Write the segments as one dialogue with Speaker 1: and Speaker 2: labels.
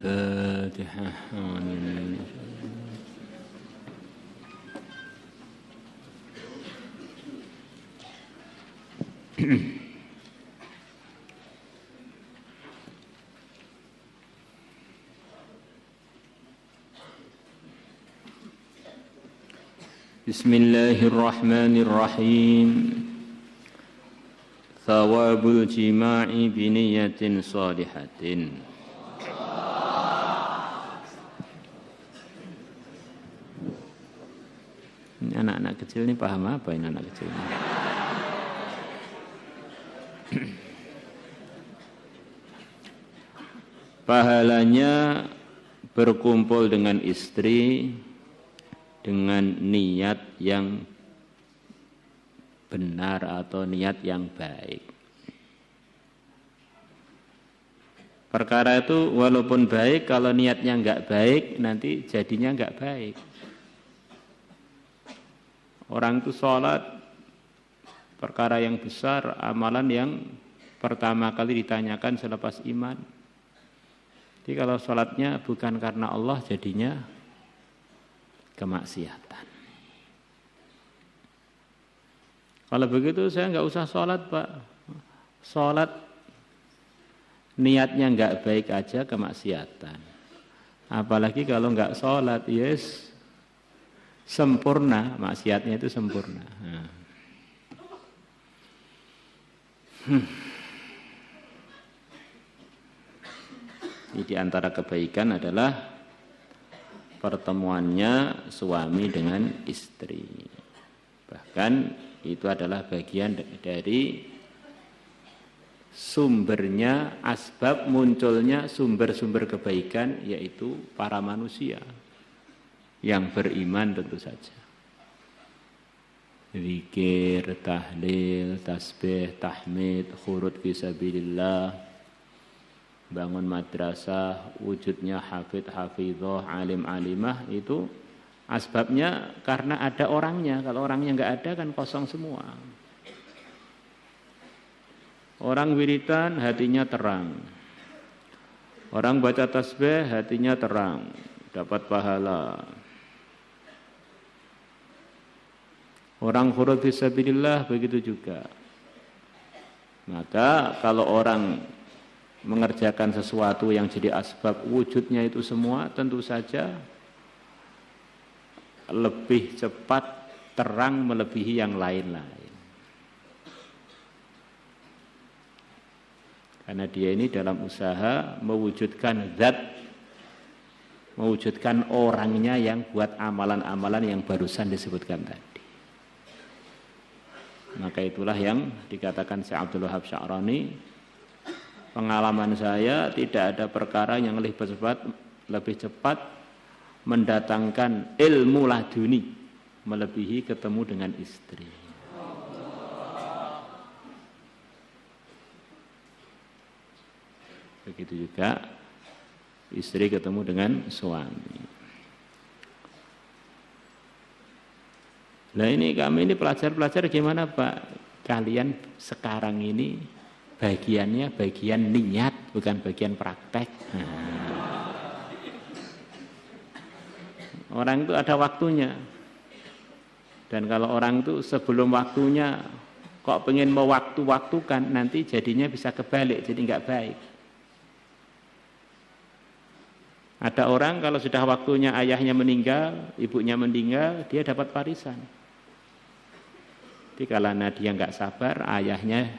Speaker 1: Al-Fatihah. Bismillahirrahmanirrahim. Thawabul jima'i biniyatin shalihatin. Ini anak-anak kecil ini paham apa ini anak kecil ini? Pahalanya berkumpul dengan istri dengan niat yang benar atau niat yang baik. Perkara itu walaupun baik, kalau niatnya enggak baik, nanti jadinya enggak baik. Orang itu sholat, perkara yang besar, amalan yang pertama kali ditanyakan selepas iman. Jadi kalau sholatnya bukan karena Allah, jadinya kemaksiatan. Kalau begitu saya enggak usah sholat, Pak. Sholat niatnya enggak baik aja kemaksiatan. Apalagi kalau enggak sholat, yes, sempurna, maksiatnya itu sempurna. Di antara kebaikan adalah pertemuannya suami dengan istri. Bahkan itu adalah bagian dari sumbernya, asbab munculnya sumber-sumber kebaikan, yaitu para manusia yang beriman tentu saja. Zikir, tahlil, tasbih, tahmid, khurud fisabilillah, bangun madrasah, wujudnya hafidh, hafidhah, alim, alimah, itu asbabnya karena ada orangnya. Kalau orangnya enggak ada kan kosong semua. Orang wiridan hatinya terang. Orang baca tasbih hatinya terang, dapat pahala. Orang khurud fisabilillah begitu juga. Maka kalau orang mengerjakan sesuatu yang jadi asbab wujudnya itu semua, tentu saja lebih cepat terang melebihi yang lain-lain. Karena dia ini dalam usaha mewujudkan zat, mewujudkan orangnya yang buat amalan-amalan yang barusan disebutkan tadi. Maka itulah yang dikatakan Syekh Abdul Wahab Sya'rani, pengalaman saya tidak ada perkara yang lebih cepat mendatangkan ilmu laduni melebihi ketemu dengan istri. Begitu juga istri ketemu dengan suami. Nah ini kami ini pelajar-pelajar gimana Pak? Kalian sekarang ini bagiannya bagian niat, bukan bagian praktek. Orang itu ada waktunya. Dan kalau orang itu sebelum waktunya kok pengen mewaktu-waktukan, nanti jadinya bisa kebalik, jadi enggak baik. Ada orang kalau sudah waktunya ayahnya meninggal, ibunya meninggal, dia dapat warisan. Tapi kalau dia enggak sabar, ayahnya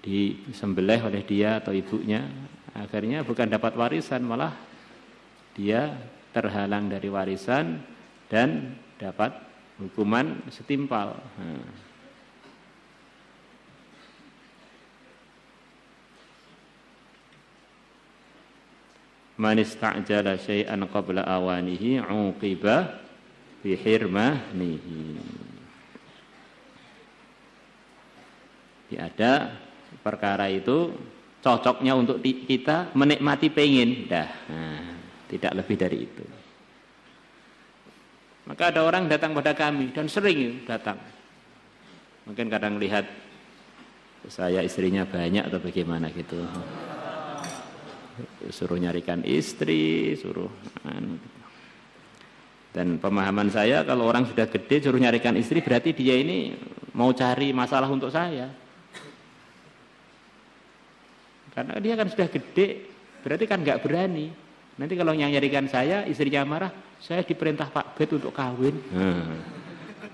Speaker 1: disembelih oleh dia atau ibunya, akhirnya bukan dapat warisan, malah dia terhalang dari warisan dan dapat hukuman setimpal. Man ista'jala syai'an qabla awanihi 'uqiba bi hirmanihi. Ada perkara itu cocoknya untuk kita menikmati pengen, tidak lebih dari itu. Maka ada orang datang pada kami dan sering datang. Mungkin kadang lihat saya istrinya banyak atau bagaimana gitu. suruh nyarikan istri, suruh dan pemahaman saya kalau orang sudah gede suruh nyarikan istri berarti dia ini mau cari masalah untuk saya. Karena dia kan sudah gede, berarti kan nggak berani. Nanti kalau yang nyarikan saya, istrinya marah, saya diperintah Pak Bet untuk kawin.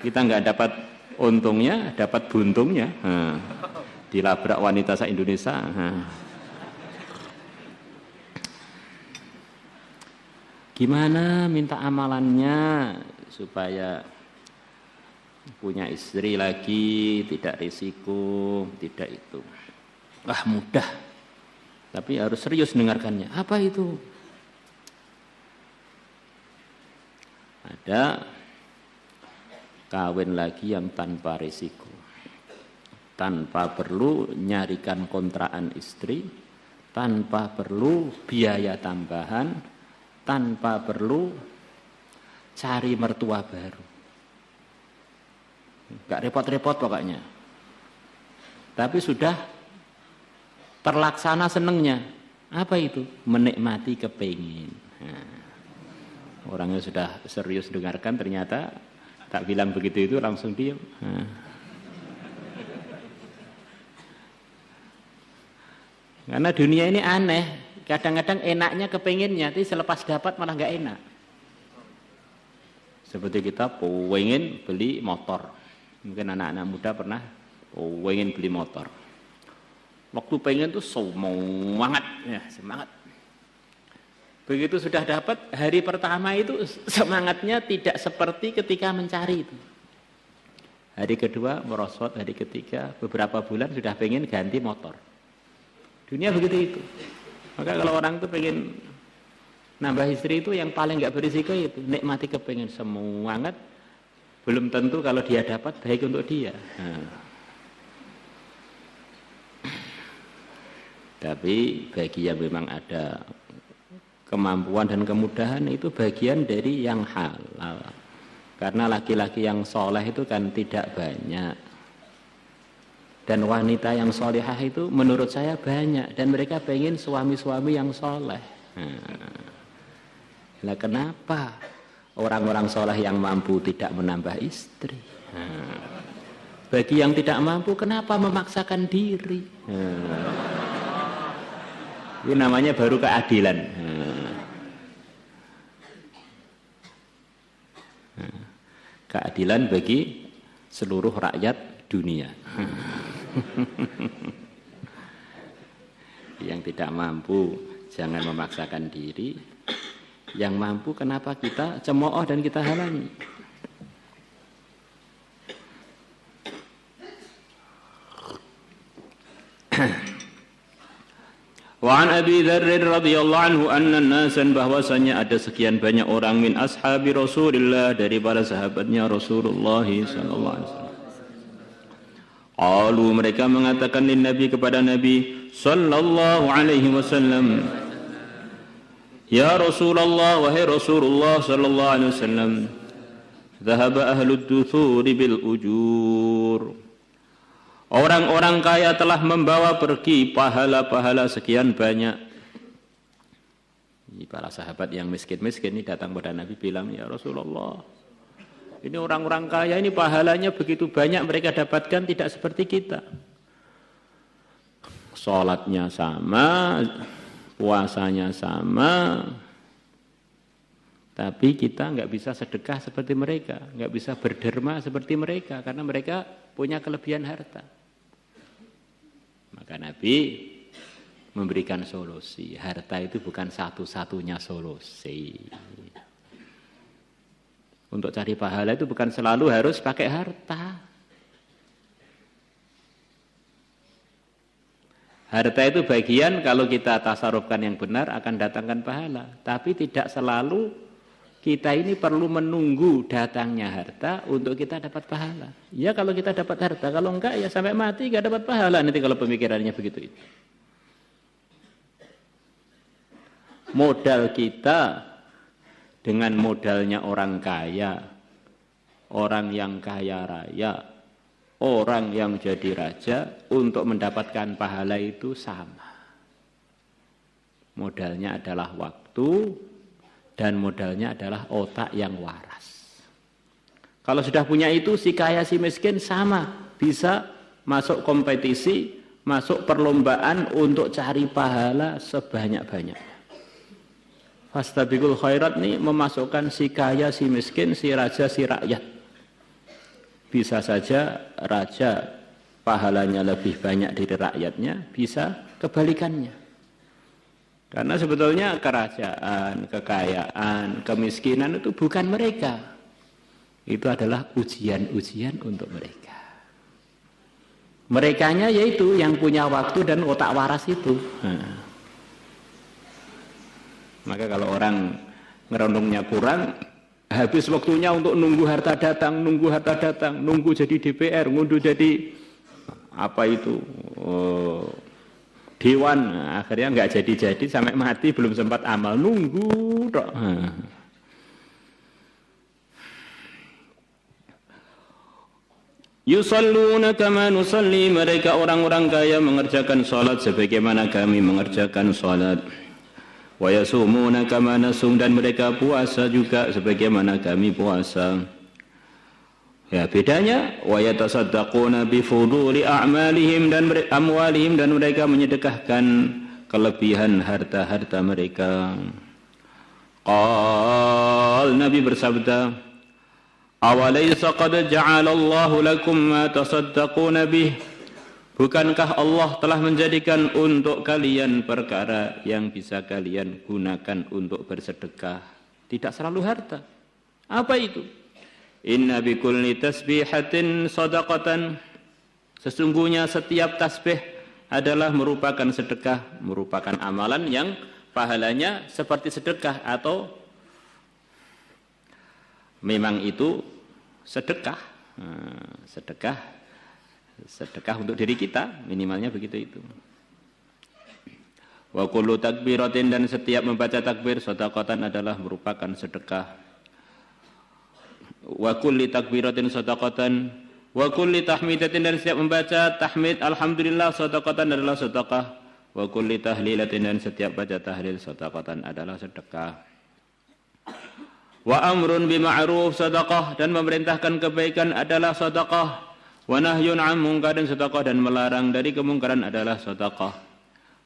Speaker 1: Kita nggak dapat untungnya, dapat buntungnya. Dilabrak wanita se-Indonesia. Gimana minta amalannya supaya punya istri lagi, tidak risiko, tidak itu. Wah mudah, tapi harus serius dengarkannya. Apa itu? Ada kawin lagi yang tanpa risiko, tanpa perlu nyarikan kontrakan istri, tanpa perlu biaya tambahan, tanpa perlu cari mertua baru. Gak repot-repot pokoknya. Tapi sudah terlaksana senengnya. Apa itu? Menikmati kepingin. Orangnya sudah serius dengarkan, ternyata tak bilang begitu itu langsung diam. Karena dunia ini aneh. Kadang-kadang enaknya kepinginnya, tapi selepas dapat malah nggak enak. Seperti kita pengen beli motor. Mungkin anak-anak muda pernah pengen beli motor. Waktu pengen tuh semangat, ya semangat. Begitu sudah dapat, hari pertama itu semangatnya tidak seperti ketika mencari itu. Hari kedua merosot, hari ketiga beberapa bulan sudah pengen ganti motor. Dunia begitu itu. Maka kalau orang itu pengen nambah istri itu yang paling nggak berisiko itu nikmati kepengen semangat, belum tentu kalau dia dapat baik untuk dia. Tapi bagi yang memang ada kemampuan dan kemudahan itu bagian dari yang halal. Karena laki-laki yang soleh itu kan tidak banyak. Dan wanita yang solehah itu menurut saya banyak. Dan mereka pengen suami-suami yang soleh. Nah, kenapa orang-orang soleh yang mampu tidak menambah istri? Bagi yang tidak mampu, kenapa memaksakan diri? Ini namanya baru keadilan. Keadilan bagi seluruh rakyat dunia. Yang tidak mampu jangan memaksakan diri. Yang mampu kenapa kita cemooh dan kita halangi? Wa an Abi Dzar radhiyallahu anhu anna nasan bahwasanya ada sekian banyak orang min ashabi Rasulillah dari para sahabatnya Rasulullah sallallahu alaihi wasallam. Qalu mereka mengatakan lin Nabi kepada Nabi sallallahu alaihi wasallam, ya Rasulullah, wahai Rasulullah sallallahu alaihi wasallam, dhahaba ahlud duthur bil ujur. Orang-orang kaya telah membawa pergi pahala-pahala sekian banyak. Ini para sahabat yang miskin-miskin ini datang pada Nabi bilang, ya Rasulullah, ini orang-orang kaya ini pahalanya begitu banyak mereka dapatkan, tidak seperti kita. Sholatnya sama, puasanya sama, tapi kita nggak bisa sedekah seperti mereka, nggak bisa berderma seperti mereka, karena mereka punya kelebihan harta. Maka Nabi memberikan solusi. Harta itu bukan satu-satunya solusi. Untuk cari pahala itu bukan selalu harus pakai harta. Harta itu bagian kalau kita tasarufkan yang benar akan datangkan pahala. Tapi tidak selalu kita ini perlu menunggu datangnya harta untuk kita dapat pahala. Ya kalau kita dapat harta, kalau enggak ya sampai mati enggak dapat pahala. Nanti kalau pemikirannya begitu itu. Modal kita dengan modalnya orang kaya, orang yang kaya raya, orang yang jadi raja untuk mendapatkan pahala itu sama. Modalnya adalah waktu dan modalnya adalah otak yang waras. Kalau sudah punya itu, si kaya si miskin sama, bisa masuk kompetisi, masuk perlombaan untuk cari pahala sebanyak-banyaknya. Fastabiqul khairat nih memasukkan si kaya si miskin, si raja si rakyat. Bisa saja raja pahalanya lebih banyak dari rakyatnya, bisa kebalikannya. Karena sebetulnya kerajaan, kekayaan, kemiskinan itu bukan mereka. Itu adalah ujian-ujian untuk mereka. Merekanya yaitu yang punya waktu dan otak waras itu. Maka kalau orang ngerondongnya kurang, habis waktunya untuk nunggu harta datang, nunggu jadi DPR, nunggu jadi apa itu, dewan, akhirnya nggak jadi sampai mati belum sempat amal, nunggu tok. Yusalluna kama nusalli, mereka orang-orang kaya mengerjakan salat sebagaimana kami mengerjakan salat. Wa yasumuna kama nasum, dan mereka puasa juga sebagaimana kami puasa. Ya, bedanya wa yatasaddaquna bi fuduli a'malihim dan amwalihim, dan mereka menyedekahkan kelebihan harta-harta mereka. Nabi bersabda, awalaysa qad ja'alallahu lakum ma tasaddaquna bih, bukankah Allah telah menjadikan untuk kalian perkara yang bisa kalian gunakan untuk bersedekah, tidak selalu harta. Apa itu? Inna bikulli tasbihatin sadaqatan, sesungguhnya setiap tasbih adalah merupakan sedekah, merupakan amalan yang pahalanya seperti sedekah, atau memang itu sedekah. Sedekah untuk diri kita, minimalnya begitu itu. Wa kullu takbiratin, dan setiap membaca takbir sadaqatan adalah merupakan sedekah. Wa kulli takbiratin sadaqatan wa kulli tahmidatin, dan setiap membaca tahmid alhamdulillah sadaqatan adalah sedekah. Wa kulli tahlilatin, dan setiap baca tahlil sadaqatan adalah sedekah. Wa amrun bima'ruf sadaqah, dan memerintahkan kebaikan adalah sedekah. Wa nahyun 'an munkarin sedekah, dan melarang dari kemungkaran adalah sedekah.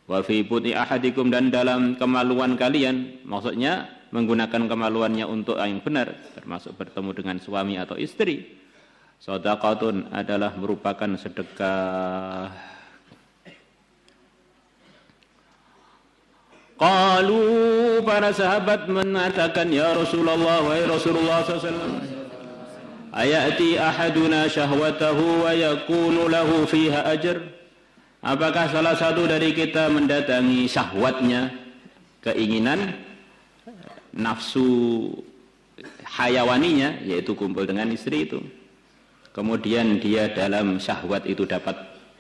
Speaker 1: Wa fi buti ahadikum, dan dalam kemaluan kalian, maksudnya menggunakan kemaluannya untuk yang benar, termasuk bertemu dengan suami atau istri, sedekatun adalah merupakan sedekah. Qalu, para sahabat mengatakan, ya Rasulullah, wahai Rasulullah SAW, ayati ahaduna syahwatahu wa yakunu lahu fiha ajr, apakah salah satu dari kita mendatangi syahwatnya, keinginan nafsu hayawaninya, yaitu kumpul dengan istri itu, kemudian dia dalam syahwat itu dapat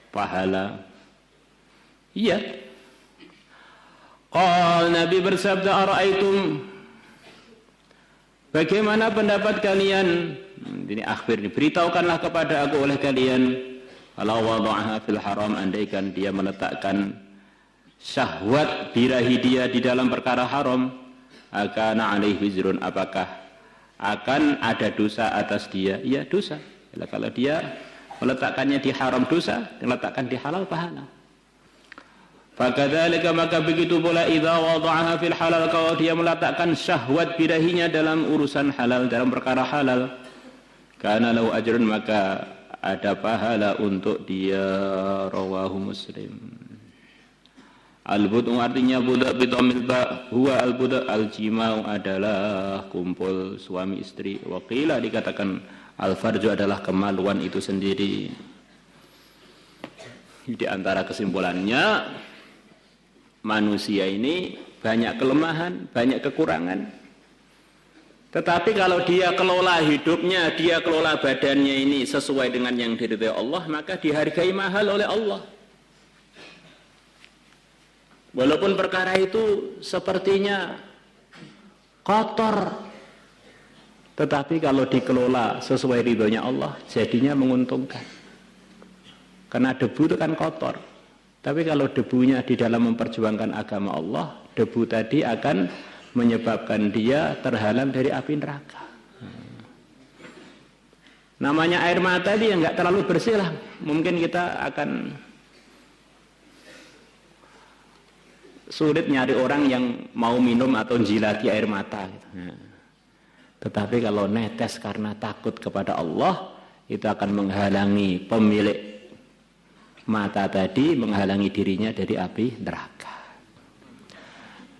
Speaker 1: pahala? Iya. Nabi bersabda, ara'aitum, bagaimana pendapat kalian? Ini akhir, beritahukanlah kepada aku oleh kalian, kalau wada'aha fil haram, andaikan dia meletakkan syahwat birahi dia di dalam perkara haram, akan alaihi wizrun, apakah akan ada dosa atas dia? Iya, dosa. Kalau dia meletakkannya di haram dosa, meletakkan di halal pahala. Fakadzalika, maka begitu pula idza wada'aha fil halal, kalau dia meletakkan syahwat birahinya dalam urusan halal, dalam perkara halal, kana lahu ajrun, maka ada pahala untuk dia. Rawahu Muslim. Al-bud'u artinya budak bitamil ba, huwa al-budak, al-jima'u adalah kumpul suami istri. Wa qila, dikatakan al-farju adalah kemaluan itu sendiri. Di antara kesimpulannya, manusia ini banyak kelemahan, banyak kekurangan. Tetapi kalau dia kelola hidupnya, dia kelola badannya ini sesuai dengan yang diridhai Allah, maka dihargai mahal oleh Allah. Walaupun perkara itu sepertinya kotor, tetapi kalau dikelola sesuai ridhonya Allah, jadinya menguntungkan. Karena debu itu kan kotor, tapi kalau debunya di dalam memperjuangkan agama Allah, debu tadi akan menyebabkan dia terhalang dari api neraka. Namanya air mata dia nggak terlalu bersih lah. Mungkin kita akan sulit nyari orang yang mau minum atau jilati air mata. Tetapi kalau netes karena takut kepada Allah, itu akan menghalangi pemilik mata tadi, menghalangi dirinya dari api neraka.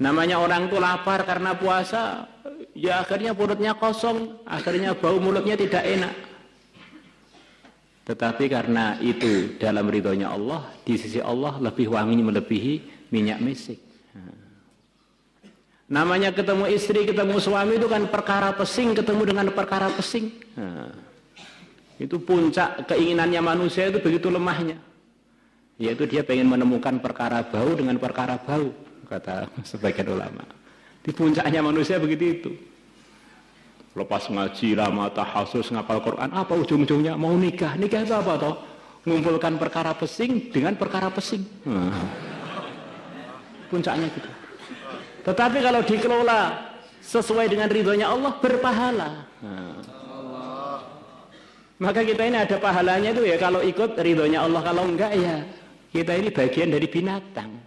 Speaker 1: Namanya orang itu lapar karena puasa, ya akhirnya perutnya kosong, akhirnya bau mulutnya tidak enak. Tetapi karena itu dalam ridhonya Allah, di sisi Allah lebih wangi melebihi minyak misik. Namanya ketemu istri, ketemu suami itu kan perkara pesing, ketemu dengan perkara pesing. Itu puncak keinginannya manusia itu begitu lemahnya. Yaitu dia pengen menemukan perkara bau dengan perkara bau, kata sebagian ulama. Di puncaknya manusia begitu itu. Lepas ngaji, lama, tahasus, ngapal Quran, apa ujung-ujungnya? Mau nikah. Nikah itu apa toh? Mengumpulkan perkara pesing dengan perkara pesing. Puncaknya gitu. Tetapi kalau dikelola sesuai dengan ridhonya Allah, berpahala. Maka kita ini ada pahalanya itu ya kalau ikut ridhonya Allah. Kalau enggak ya kita ini bagian dari binatang.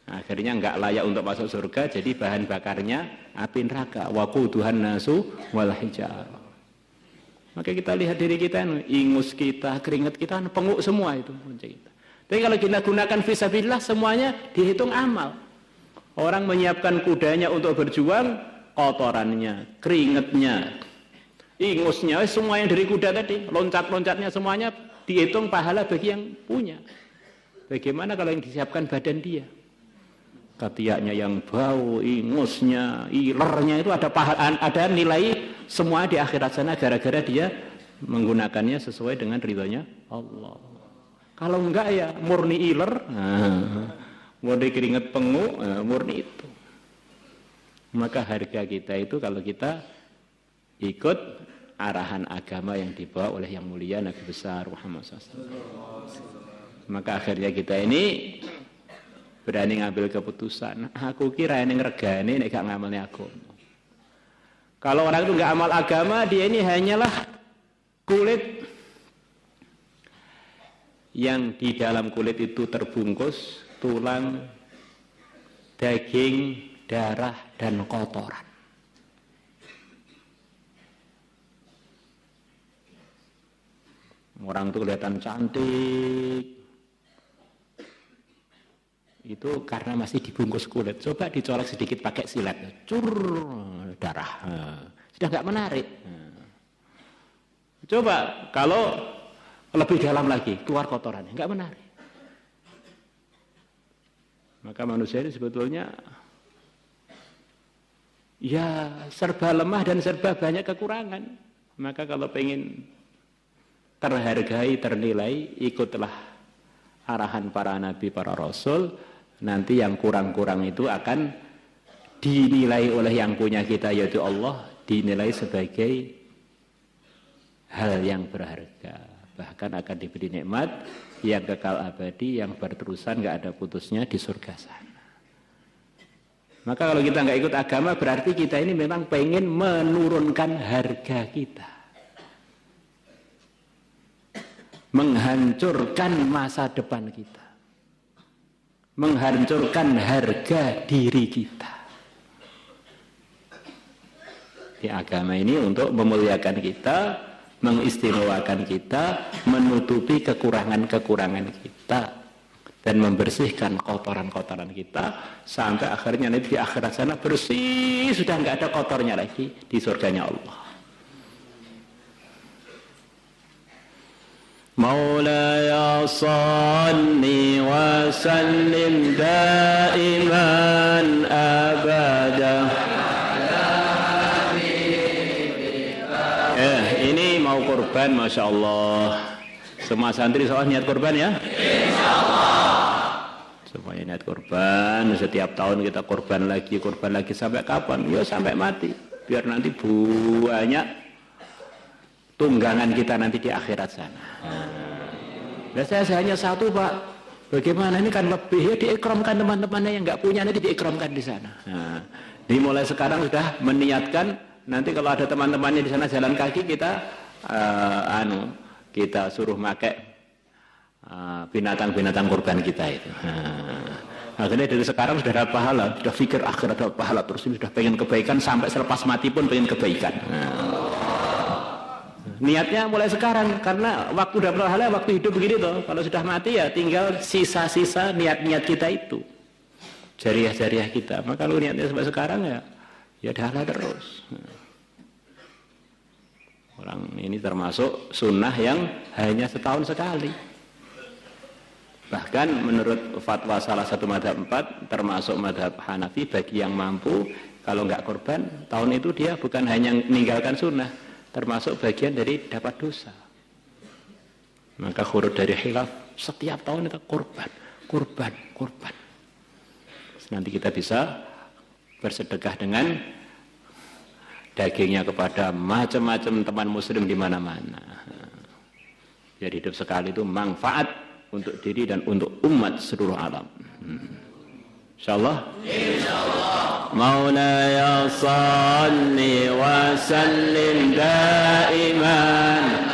Speaker 1: Akhirnya enggak layak untuk masuk surga, jadi bahan bakarnya api neraka. Waquduhan nasu wal hijarah. Maka kita lihat diri kita, ingus kita, keringat kita, penguk semua itu. Tapi kalau kita gunakan fisabilillah, semuanya dihitung amal. Orang menyiapkan kudanya untuk berjuang, kotorannya, keringatnya, ingusnya, semua yang dari kuda tadi, loncat-loncatnya semuanya dihitung pahala bagi yang punya. Bagaimana kalau yang disiapkan badan dia? Ketiaknya yang bau, ingusnya, ilernya itu ada nilai semua di akhirat sana gara-gara dia menggunakannya sesuai dengan ridhonya Allah. Kalau enggak ya murni iler, murni keringat penguk, murni itu. Maka harga kita itu kalau kita ikut arahan agama yang dibawa oleh yang mulia Nabi besar Muhammad SAW. Maka akhirnya kita ini berani ngambil keputusan. Aku kira ini ngeregani, ini gak ngamalnya aku. Kalau orang itu gak amal agama, dia ini hanyalah kulit yang di dalam kulit itu terbungkus tulang, daging, darah, dan kotoran. Orang itu kelihatan cantik, itu karena masih dibungkus kulit. Coba dicolek sedikit pakai silet, cur, darah, sudah nggak menarik. Coba kalau lebih dalam lagi, keluar kotorannya, nggak menarik. Maka manusia ini sebetulnya ya serba lemah dan serba banyak kekurangan. Maka kalau pengen terhargai, ternilai, ikutlah arahan para nabi, para rasul. Nanti yang kurang-kurang itu akan dinilai oleh yang punya kita, yaitu Allah, dinilai sebagai hal yang berharga. Bahkan akan diberi nikmat yang kekal abadi, yang berterusan, gak ada putusnya di surga sana. Maka kalau kita gak ikut agama, berarti kita ini memang pengen menurunkan harga kita, menghancurkan masa depan kita, menghancurkan harga diri kita. Di agama ini untuk memuliakan kita, mengistimewakan kita, menutupi kekurangan-kekurangan kita, dan membersihkan kotoran-kotoran kita, sampai akhirnya nanti di akhirat sana bersih, sudah nggak ada kotornya lagi di surganya Allah. Maulaya salli wa sallim daiman abada. Ini mau kurban, Masya Allah. Semua santri soal niat kurban ya? Insyaallah. Semuanya niat kurban. Setiap tahun kita kurban lagi sampai kapan? Ya sampai mati. Biar nanti banyak tunggangan kita nanti di akhirat sana. Nah, saya hanya satu, Pak. Bagaimana ini kan lebih ya diikramkan teman-temannya yang nggak punya nanti diikramkan di sana. Nah, dimulai sekarang sudah meniatkan nanti kalau ada teman-temannya di sana jalan kaki kita kita suruh pakai binatang-binatang kurban kita itu. Akhirnya dari sekarang sudah ada pahala, sudah pikir akhirat ada pahala terus ini sudah pengen kebaikan sampai selepas mati pun pengen kebaikan. Niatnya mulai sekarang karena waktu udah berpahala, waktu hidup begini toh. Kalau sudah mati ya tinggal sisa-sisa niat-niat kita itu, jariah-jariah kita. Maka kalau niatnya sampai sekarang ya dah terus. Orang ini termasuk sunnah yang hanya setahun sekali. Bahkan menurut fatwa salah satu madhab 4 termasuk madhab Hanafi, bagi yang mampu kalau nggak korban tahun itu dia bukan hanya meninggalkan sunnah, termasuk bagian dari dapat dosa. Maka khurud dari khilaf setiap tahun itu kurban. Nanti kita bisa bersedekah dengan dagingnya kepada macam-macam teman muslim di mana-mana. Jadi hidup sekali itu manfaat untuk diri dan untuk umat seluruh alam. Insyaallah. Maulaya salli wa sallim daiman